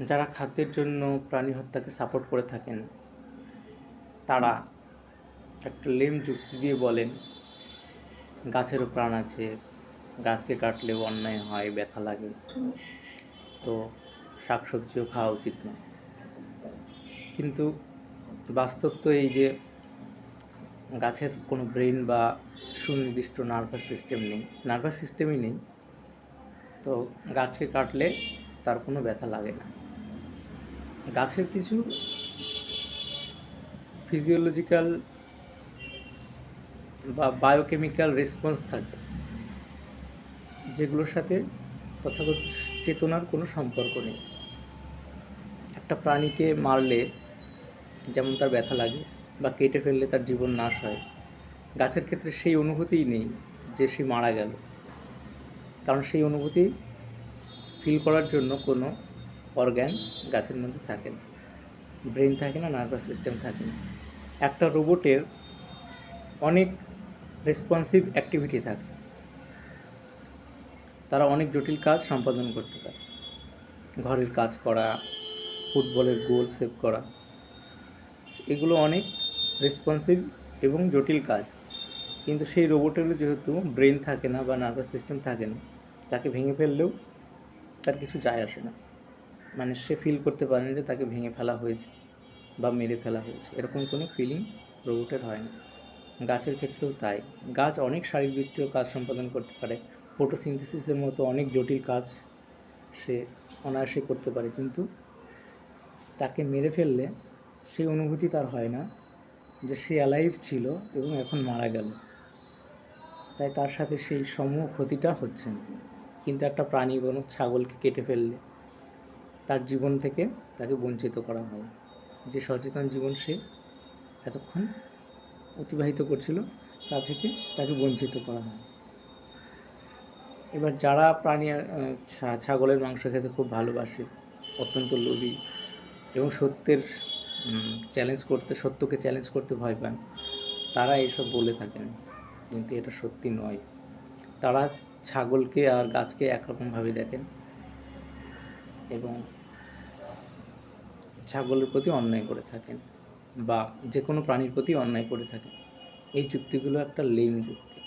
যারা খাদ্যের জন্য প্রাণী হত্যাকে সাপোর্ট করে থাকেন তারা একটা লেম যুক্তি দিয়ে বলেন গাছেরও প্রাণ আছে, গাছকে কাটলেও অন্যায় হয়, ব্যথা লাগে, তো শাকসবজিও খাওয়া উচিত নয়। কিন্তু বাস্তব তো এই যে গাছের কোনো ব্রেন বা সুনির্দিষ্ট নার্ভাস সিস্টেমই নেই, তো গাছকে কাটলে তার কোনো ব্যথা লাগে না। গাছের কিছু ফিজিওলজিক্যাল বা বায়োকেমিক্যাল রেসপন্স থাকে যেগুলোর সাথে তথাগত চেতনার কোনো সম্পর্ক নেই। একটা প্রাণীকে মারলে যেমন তার ব্যথা লাগে বা কেটে ফেললে তার জীবন নাশ হয়, গাছের ক্ষেত্রে সেই অনুভূতিই নেই যে সে মারা গেল, কারণ সেই অনুভূতি ফিল করার জন্য কোনো অর্গ্যান গাছের মধ্যে থাকে না, ব্রেন থাকে না, নার্ভাস সিস্টেম থাকে না। একটা রোবটের অনেক রেসপন্সিভ অ্যাক্টিভিটি থাকে, তারা অনেক জটিল কাজ সম্পাদন করতে পারে, ঘরের কাজ করা, ফুটবলের গোল সেভ করা, এগুলো অনেক রেসপন্সিভ এবং জটিল কাজ। কিন্তু সেই রোবটেরও যেহেতু ব্রেন থাকে না বা নার্ভাস সিস্টেম থাকে না, তাকে ভেঙে ফেললেও তার কিছু যায় আসে না, মানে সে ফিল করতে পারে না যে তাকে ভেঙে ফেলা হয়েছে বা মেরে ফেলা হয়েছে, এরকম কোনো ফিলিং রোবটের হয় না। গাছের ক্ষেত্রেও তাই, গাছ অনেক শারীরবৃত্তীয় কাজ সম্পাদন করতে পারে, ফটোসিনথেসিসের মতো অনেক জটিল কাজ সে অনায়াসে করতে পারে, কিন্তু তাকে মেরে ফেললে সেই অনুভূতি তার হয় না যে সে অ্যালাইভ ছিল এবং এখন মারা গেল, তাই তার সাথে সেই সমূহ ক্ষতিটা হচ্ছে না। কিন্তু একটা প্রাণী বরং ছাগলকে কেটে ফেললে তার জীবন থেকে তাকে বঞ্চিত করা হয়, যে সচেতন জীবন সে এতক্ষণ অতিবাহিত করছিল তা থেকে তাকে বঞ্চিত করা হয়। এবার যারা ছাগলের মাংস খেতে খুব ভালোবাসে, অত্যন্ত লোভী এবং সত্যকে চ্যালেঞ্জ করতে ভয় পান, তারা এইসব বলে থাকেন, কিন্তু এটা সত্যি নয়। তারা ছাগলকে আর গাছকে একরকমভাবে দেখেন এবং ছাগলের প্রতি অন্যায় করে থাকেন বা যে কোনো প্রাণীর প্রতি অন্যায় করে থাকেন। এই যুক্তিগুলো একটা লেম যুক্তি।